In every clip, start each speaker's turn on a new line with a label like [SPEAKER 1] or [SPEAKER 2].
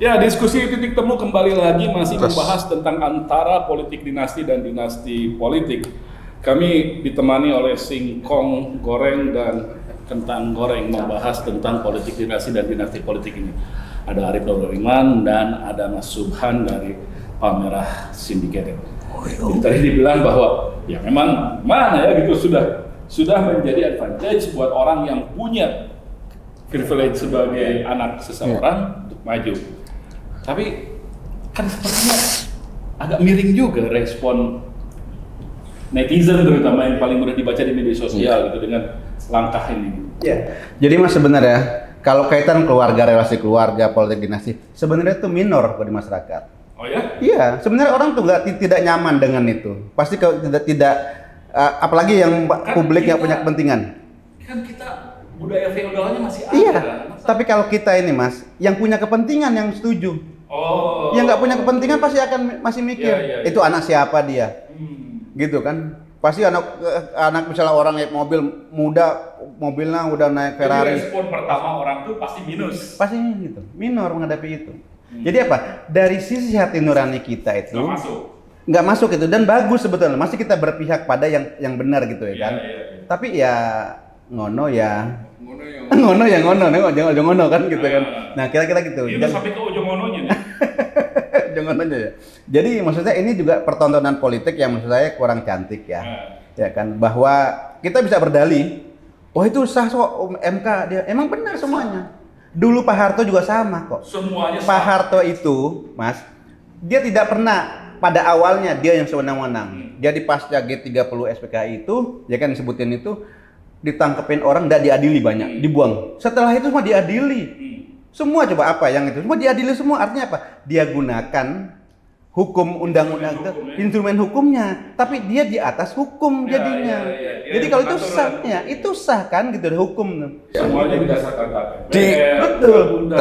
[SPEAKER 1] Ya, diskusi titik temu kembali lagi masih membahas tentang antara politik dinasti dan dinasti politik. Kami ditemani oleh singkong goreng dan kentang goreng membahas tentang politik dinasti dan dinasti politik ini. Ada Arif Nurrahman dan ada Mas Subhan dari Palmerah Syndicated. Jadi tadi dibilang bahwa ya memang mana ya gitu sudah menjadi advantage buat orang yang punya privilege sebagai anak seseorang untuk maju. Tapi kan sepertinya agak miring juga respon netizen terutama yang paling mudah dibaca di media sosial gitu dengan langkah ini.
[SPEAKER 2] Ya. Jadi Mas sebenarnya kalau kaitan keluarga, relasi keluarga, politik dinasti sebenarnya itu minor di masyarakat.
[SPEAKER 1] Oh ya?
[SPEAKER 2] Iya, sebenarnya orang tuh tidak nyaman dengan itu. Pasti kalau tidak apalagi yang kan publik yang punya kepentingan.
[SPEAKER 1] Kan kita budaya feodalnya masih ada.
[SPEAKER 2] Iya. Tapi kalau kita ini Mas, yang punya kepentingan yang setuju.
[SPEAKER 1] Oh.
[SPEAKER 2] Yang nggak punya kepentingan pasti akan masih mikir itu anak siapa dia, gitu kan? Pasti anak misalnya orang naik mobil muda, mobilnya udah naik Ferrari.
[SPEAKER 1] Jadi respon pertama orang tuh pasti minus.
[SPEAKER 2] Pasti gitu, minor menghadapi itu. Jadi apa? Dari sisi hati nurani kita itu nggak masuk itu dan bagus sebetulnya. Masih kita berpihak pada yang benar gitu ya kan? Tapi ya ngono ya. Ngono kan gitu kan. Nah kira-kira gitu.
[SPEAKER 1] Itu sampai ke ujung ngononya nih.
[SPEAKER 2] Ujung ngononya ya. Jadi maksudnya ini juga pertontonan politik yang maksud saya kurang cantik ya. Ya kan bahwa kita bisa berdalih, wah itu sah kok MK dia. Emang benar semuanya. Dulu Pak Harto juga sama kok.
[SPEAKER 1] Semuanya
[SPEAKER 2] Pak Harto itu, Mas, dia tidak pernah pada awalnya dia yang sewenang-wenang. Jadi pasca G30 SPKI itu, ya kan disebutin itu ditangkepin orang, tidak diadili banyak, dibuang. Setelah itu semua diadili. Semua coba apa yang itu? Semua diadili semua. Artinya apa? Dia gunakan hukum undang-undang instrumen hukumnya, tapi dia di atas hukum jadinya. Jadi kalau itu sah, ya itu sah kan gitu hukum.
[SPEAKER 1] Semuanya berdasarkan
[SPEAKER 3] betul.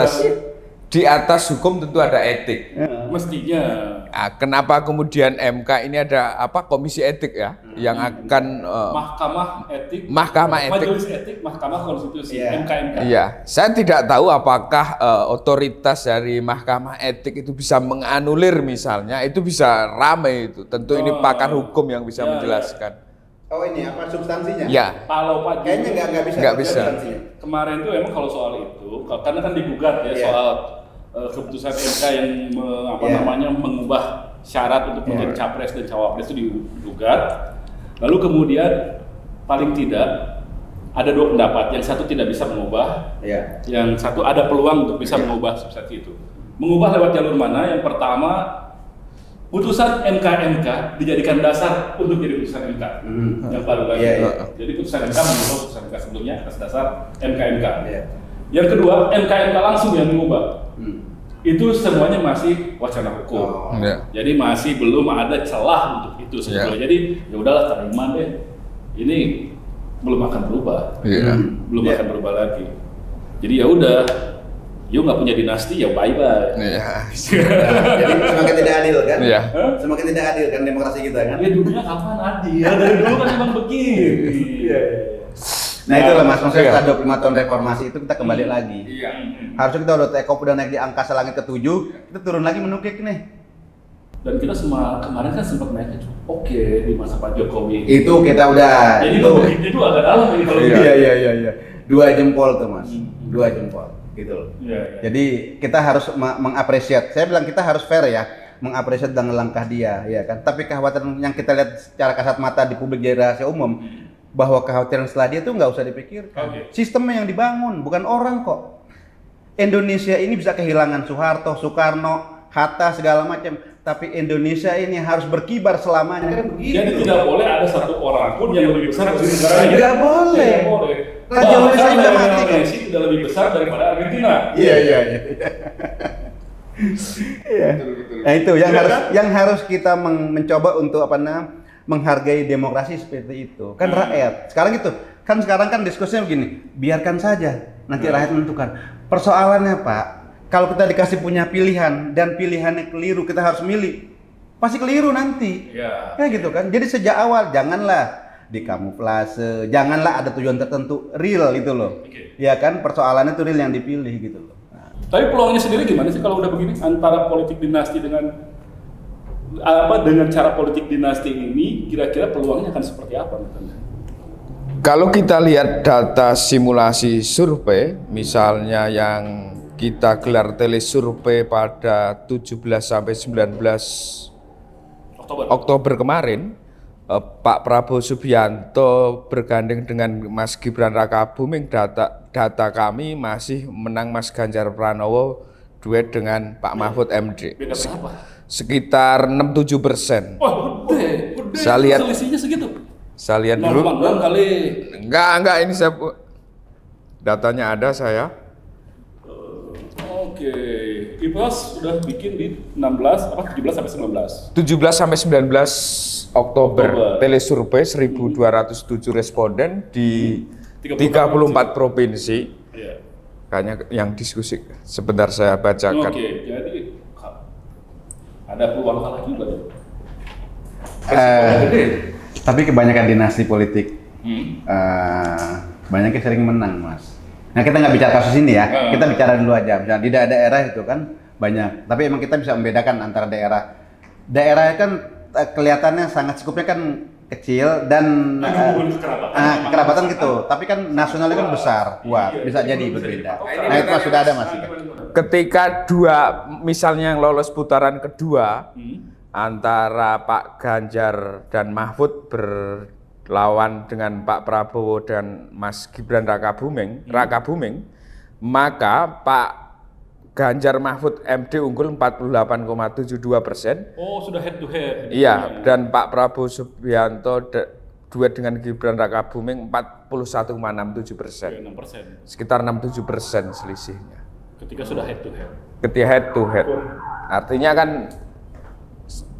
[SPEAKER 3] Di atas hukum tentu ada etik.
[SPEAKER 1] Mestinya.
[SPEAKER 3] Nah, kenapa kemudian MK ini ada komisi etik ya, yang akan
[SPEAKER 1] Mahkamah Majelis Etik, Mahkamah Konstitusi, MKMK.
[SPEAKER 3] Iya, saya tidak tahu apakah otoritas dari Mahkamah Etik itu bisa menganulir misalnya, itu bisa ramai itu. Tentu ini pakar hukum yang bisa menjelaskan.
[SPEAKER 2] Oh ini apa substansinya?
[SPEAKER 3] Ya.
[SPEAKER 1] Kalau Pak
[SPEAKER 2] kayaknya nggak bisa.
[SPEAKER 1] Kemarin tuh emang kalau soal itu, karena kan digugat ya soal keputusan MK yang mengubah syarat untuk menjadi capres dan cawapres itu digugat. Lalu kemudian paling tidak ada dua pendapat. Yang satu tidak bisa mengubah, yang satu ada peluang untuk bisa mengubah substansi itu. Mengubah lewat jalur mana? Yang pertama, putusan MK dijadikan dasar untuk jadi putusan MK yang baru lagi. Jadi putusan MK mengubah putusan MK sebelumnya atas dasar MK. Yang kedua, MK langsung yang mengubah. Itu semuanya masih wacana hukum. Jadi masih belum ada celah untuk itu sebetulnya. Jadi ya udahlah terima deh. Ini belum akan berubah. Belum akan berubah lagi. Jadi ya udah. You nggak punya dinasti ya bye. Jadi
[SPEAKER 2] semakin tidak adil kan?
[SPEAKER 3] Semakin
[SPEAKER 2] tidak adil kan demokrasi kita kan?
[SPEAKER 1] Ya dulunya kapan adil? Dari dulu kan memang begini.
[SPEAKER 2] Nah itulah Mas, maksudnya setelah 25 tahun reformasi itu kita kembali lagi. Harusnya kita udah naik di angkasa langit ke-7, kita turun lagi menukik nih. Dan kita kemarin kan sempat naik di masa Pak Jokowi. Itu kita udah.
[SPEAKER 1] Jadi itu agak dalam nih kalau
[SPEAKER 2] Iya. 2 jempol tuh Mas. 2 jempol gitu loh. Jadi kita harus mengapresiasi. Saya bilang kita harus fair ya, mengapresiasi dengan langkah dia, ya kan. Tapi kekhawatiran yang kita lihat secara kasat mata di publik jadi rahasia umum, bahwa kekhawatiran setelah dia itu nggak usah dipikirkan. Sistemnya yang dibangun, bukan orang kok. Indonesia ini bisa kehilangan Soeharto, Soekarno, Hatta segala macam, tapi Indonesia ini harus berkibar selamanya.
[SPEAKER 1] Jadi tidak boleh ada satu orang pun yang lebih besar dari negara ini.
[SPEAKER 2] Tidak boleh.
[SPEAKER 1] Raja Messi sudah lebih besar daripada Argentina.
[SPEAKER 2] Iya. Nah itu yang harus kita mencoba untuk menghargai demokrasi seperti itu. Kan rakyat. Sekarang kan diskusinya begini, biarkan saja nanti rakyat menentukan. Persoalannya Pak, kalau kita dikasih punya pilihan dan pilihannya keliru, kita harus milih. Pasti keliru nanti. Ya gitu kan. Jadi sejak awal janganlah dikamuflase, janganlah ada tujuan tertentu, real itu loh. Ya kan, persoalannya itu real yang dipilih gitu loh.
[SPEAKER 1] Tapi peluangnya sendiri gimana sih kalau udah begini antara politik dinasti dengan cara politik dinasti ini, kira-kira peluangnya akan seperti apa?
[SPEAKER 3] Kalau kita lihat data simulasi survei, misalnya yang kita gelar telesurvei pada 17 sampai 19 Oktober kemarin, Pak Prabowo Subianto bergandeng dengan Mas Gibran Rakabuming, data kami masih menang Mas Ganjar Pranowo duet dengan Pak Mahfud MD.
[SPEAKER 1] Beda berapa?
[SPEAKER 3] Sekitar 6-7%.
[SPEAKER 1] Wah, gede.
[SPEAKER 3] Saya lihat
[SPEAKER 1] selisihnya segitu.
[SPEAKER 3] Saya lihat dulu.
[SPEAKER 1] Kali.
[SPEAKER 3] Enggak ini saya datanya ada saya.
[SPEAKER 1] Oke. Ipras sudah bikin di 17 sampai 19.
[SPEAKER 3] 17 sampai 19 Oktober. Telesurvei 1.207 responden di 34 provinsi. Iya. Kayaknya yang diskusi sebentar saya bacakan.
[SPEAKER 1] Oke, jadi ada peluang kalah juga ya.
[SPEAKER 2] Tapi kebanyakan dinasti politik banyaknya sering menang, Mas. Nah, kita nggak bicara kasus ini ya, kita bicara dulu aja. Misalnya di daerah itu kan banyak, tapi emang kita bisa membedakan antara daerah kan kelihatannya sangat skupnya kan kecil dan kekerabatan gitu, tapi kan nasionalnya kan besar, kuat, bisa jadi berbeda. Nah, itu sudah ada, Mas.
[SPEAKER 3] Ketika misalnya yang lolos putaran kedua antara Pak Ganjar dan Mahfud berlawan dengan Pak Prabowo dan Mas Gibran Rakabuming, maka Pak Ganjar Mahfud MD unggul 48,72%.
[SPEAKER 1] Oh, sudah head to head.
[SPEAKER 3] Iya, dan Pak Prabowo Subianto duet dengan Gibran Rakabuming 41,67%.
[SPEAKER 1] 6%.
[SPEAKER 3] Sekitar 67% selisihnya.
[SPEAKER 1] Ketika sudah head to head.
[SPEAKER 3] Ketika head to head. Artinya kan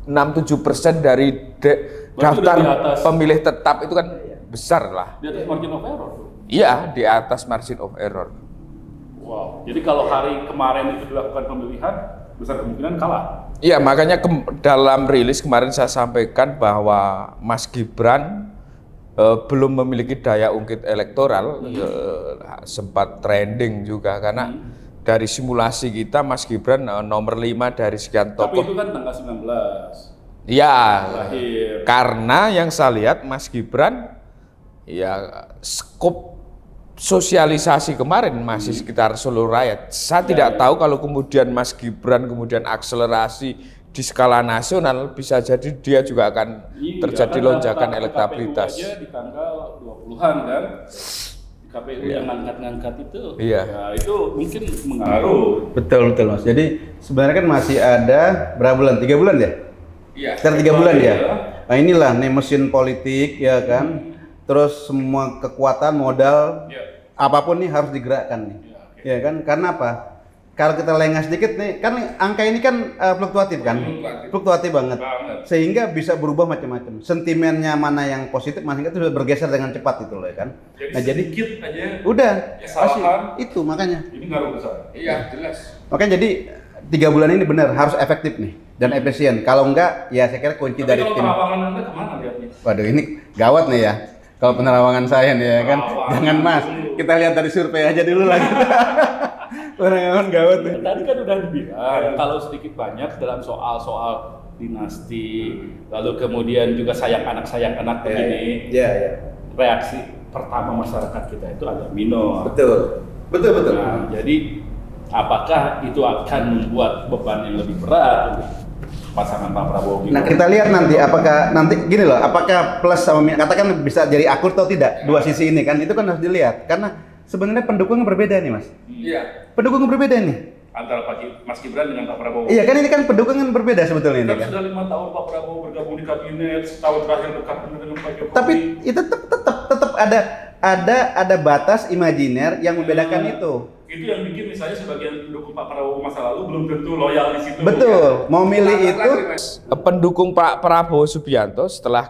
[SPEAKER 3] 6-7% dari daftar pemilih tetap itu kan besar lah.
[SPEAKER 1] Di atas margin of error?
[SPEAKER 3] Iya, di atas margin of error.
[SPEAKER 1] Wow, jadi kalau hari kemarin itu dilakukan pemilihan, besar kemungkinan kalah?
[SPEAKER 3] Iya, makanya dalam rilis kemarin saya sampaikan bahwa Mas Gibran belum memiliki daya ungkit elektoral, sempat trending juga karena dari simulasi kita Mas Gibran nomor 5 dari sekian tokoh.
[SPEAKER 1] Tapi itu kan tanggal 19.
[SPEAKER 3] Iya, karena yang saya lihat Mas Gibran ya skop sosialisasi kemarin masih sekitar seluruh rakyat. Saya tidak tahu kalau kemudian Mas Gibran kemudian akselerasi di skala nasional, bisa jadi dia juga akan terjadi lonjakan elektabilitas.
[SPEAKER 1] KPU aja di tanggal 20-an kan. KPU yang ngangkat-ngangkat itu,
[SPEAKER 3] ya
[SPEAKER 1] itu mungkin mengaruh.
[SPEAKER 2] Betul Mas. Jadi sebenarnya kan masih ada berapa bulan? 3 bulan ya?
[SPEAKER 1] Iya.
[SPEAKER 2] Sekitar 3 bulan ya. Nah, inilah nih mesin politik ya kan. Terus semua kekuatan modal apapun nih harus digerakkan nih. Ya kan? Karena apa? Kalau kita lengah sedikit nih, kan angka ini kan fluktuatif kan? Fluktuatif banget. Sehingga bisa berubah macam-macam. Sentimennya mana yang positif, masing itu bergeser dengan cepat itu loh ya kan.
[SPEAKER 1] Nah, jadi sedikit aja.
[SPEAKER 2] Udah. Pasti itu makanya.
[SPEAKER 1] Ini ngaruh besar.
[SPEAKER 3] Iya, jelas.
[SPEAKER 2] Makanya jadi 3 bulan ini benar harus efektif nih dan efisien. Kalau enggak, ya saya kira kunci dari tim.
[SPEAKER 1] Kalau penerawangan Anda kemana lihatnya?
[SPEAKER 2] Waduh, ini gawat nih ya. Kalau penerawangan saya nih ya kan. Jangan Mas, kita lihat dari survei aja dulu lagi. Penerawangan gawat nih.
[SPEAKER 1] Tadi kan udah dibilang kalau sedikit banyak dalam soal-soal dinasti, lalu kemudian juga sayang anak begini. Reaksi pertama masyarakat kita itu agak minor.
[SPEAKER 2] Betul.
[SPEAKER 1] Nah, jadi apakah itu akan membuat beban yang lebih berat untuk pasangan Pak Prabowo?
[SPEAKER 2] Nah, kita lihat nanti apakah gini loh, apakah plus sama katakan bisa jadi akur atau tidak dua sisi ini kan, itu kan harus dilihat karena sebenarnya pendukungnya berbeda nih Mas.
[SPEAKER 1] Iya.
[SPEAKER 2] Pendukung berbeda nih.
[SPEAKER 1] Antara Mas Gibran dengan Pak Prabowo.
[SPEAKER 2] Iya kan, ini kan pendukungan berbeda sebetulnya ini kan.
[SPEAKER 1] Sudah 5 tahun Pak Prabowo bergabung di kabinet, setahun terakhir dekat dengan Pak Jokowi.
[SPEAKER 2] Tapi itu tetap ada batas imajiner yang membedakan itu.
[SPEAKER 1] Itu yang bikin misalnya sebagian pendukung Pak Prabowo masa lalu belum tentu loyal di situ.
[SPEAKER 2] Betul, ya. Mau milih itu.
[SPEAKER 3] Pendukung Pak Prabowo Subianto setelah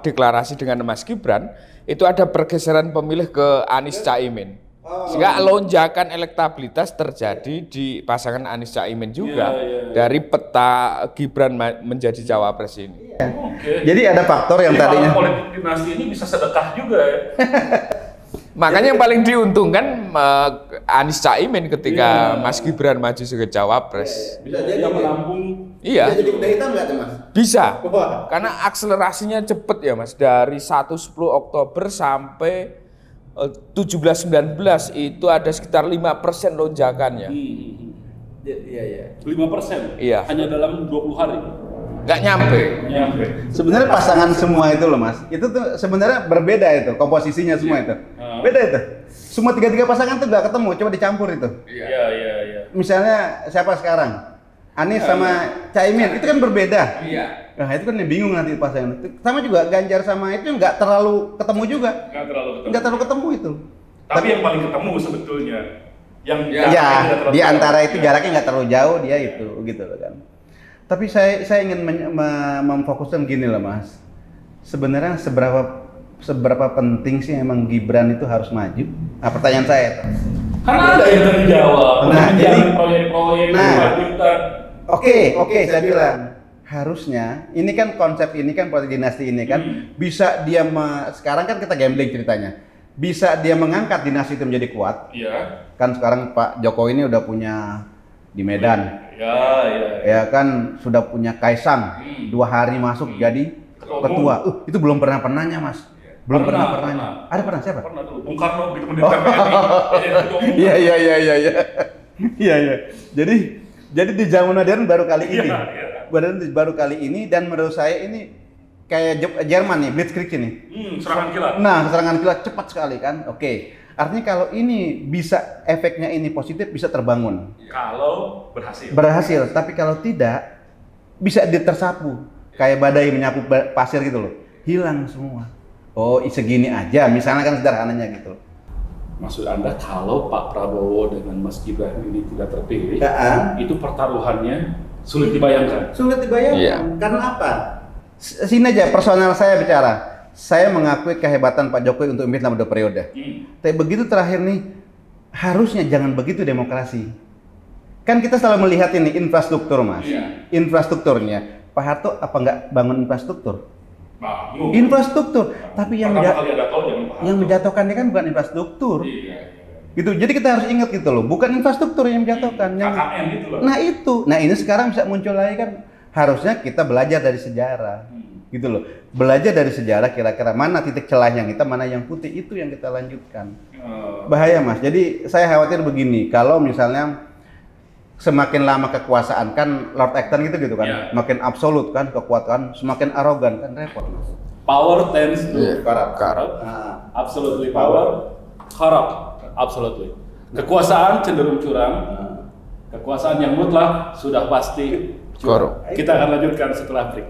[SPEAKER 3] deklarasi dengan Mas Gibran, itu ada pergeseran pemilih ke Anies Caimin. Sehingga lonjakan elektabilitas terjadi di pasangan Anies Caimin juga dari peta Gibran menjadi cawapres ini.
[SPEAKER 2] Jadi ada faktor yang tadinya
[SPEAKER 1] politik dinasti ini bisa sedekah juga ya.
[SPEAKER 3] Makanya yang paling diuntungkan Anies Caimin ketika Mas Gibran maju sebagai cawapres.
[SPEAKER 2] Bisa jadi
[SPEAKER 1] menampung.
[SPEAKER 3] Iya.
[SPEAKER 2] Bisa jadi kuda hitam nggak tuh Mas?
[SPEAKER 3] Bisa.
[SPEAKER 2] Wah.
[SPEAKER 3] Karena akselerasinya cepet ya Mas. Dari 1-10 Oktober sampai 17-19 itu ada sekitar 5% lonjakannya.
[SPEAKER 2] Iya.
[SPEAKER 1] 5%?
[SPEAKER 3] Iya.
[SPEAKER 1] Hanya dalam 20 hari?
[SPEAKER 3] Nggak nyampe.
[SPEAKER 2] Sebenarnya pasangan semua itu loh Mas, itu tuh sebenarnya berbeda itu, komposisinya semua itu. Beda itu. Semua tiga pasangan tuh nggak ketemu, coba dicampur itu.
[SPEAKER 1] Iya.
[SPEAKER 2] Misalnya siapa sekarang? Anies sama Caimin, itu kan berbeda.
[SPEAKER 3] Iya.
[SPEAKER 2] Nah itu kan yang bingung nanti pasangan. Sama juga Ganjar sama itu nggak terlalu ketemu juga. Nggak terlalu ketemu itu.
[SPEAKER 1] Tapi yang paling ketemu sebetulnya. Yang
[SPEAKER 2] di antara itu jaraknya nggak terlalu jauh, dia itu gitu loh kan. Tapi saya ingin memfokuskan gini loh Mas. Sebenarnya seberapa penting sih emang Gibran itu harus maju? Nah, pertanyaan saya itu.
[SPEAKER 1] Karena ada yang terjawab.
[SPEAKER 2] Nah, jadi
[SPEAKER 1] proyek-proyek
[SPEAKER 2] Oke, saya bilang harusnya ini kan konsep ini kan politik dinasti ini kan bisa dia sekarang kan kita gambling ceritanya. Bisa dia mengangkat dinasti itu menjadi kuat.
[SPEAKER 1] Iya.
[SPEAKER 2] Kan sekarang Pak Jokowi ini udah punya di Medan.
[SPEAKER 1] Iya.
[SPEAKER 2] Ya kan sudah punya Kaisang 2 hari masuk jadi ketua. Itu belum pernahnya Mas. Belum pernahnya. Ada pernah siapa?
[SPEAKER 1] Pernah dulu. Bung Karno gitu menit PPNI.
[SPEAKER 2] Iya. Jadi di zaman modern baru kali ini. Baru kali ini dan menurut saya ini kayak Jerman nih, Blitzkrieg ini.
[SPEAKER 1] Serangan kilat.
[SPEAKER 2] Nah, serangan kilat cepat sekali kan. Oke. Artinya kalau ini bisa efeknya ini positif bisa terbangun.
[SPEAKER 1] Kalau berhasil.
[SPEAKER 2] Berhasil, tapi kalau tidak bisa ditersapu kayak badai menyapu pasir gitu loh. Hilang semua. Oh, segini aja misalnya kan sederhananya gitu.
[SPEAKER 1] Maksud Anda kalau Pak Prabowo dengan Mas Gibran ini tidak terpilih, itu pertaruhannya sulit dibayangkan.
[SPEAKER 2] Sulit dibayangkan. Karena apa? Sini aja personal saya bicara. Saya mengakui kehebatan Pak Jokowi untuk memimpin selama 2 periode. Tapi begitu terakhir nih, harusnya jangan begitu demokrasi. Kan kita selalu melihat ini infrastruktur Mas. Infrastrukturnya. Pak Harto apa nggak bangun infrastruktur?
[SPEAKER 1] Bangun.
[SPEAKER 2] Infrastruktur. Tapi yang menjatuhkannya kan bukan infrastruktur. Gitu. Jadi kita harus ingat gitu loh, bukan infrastruktur yang menjatuhkan.
[SPEAKER 1] KKN gitu loh.
[SPEAKER 2] Nah itu. Nah ini sekarang bisa muncul lagi kan. Harusnya kita belajar dari sejarah. Gitu loh. Belajar dari sejarah kira-kira mana titik celahnya kita, mana yang putih, itu yang kita lanjutkan. Bahaya Mas. Jadi saya khawatir begini, kalau misalnya semakin lama kekuasaan kan Lord Acton gitu kan, makin absolut kan kekuatan, semakin arogan kan repot Mas.
[SPEAKER 1] Power tends to
[SPEAKER 3] corrupt.
[SPEAKER 1] Absolutely power, corrupt, absolutely. Kekuasaan cenderung curang, kekuasaan yang mutlak sudah pasti curang. Kita akan lanjutkan setelah break.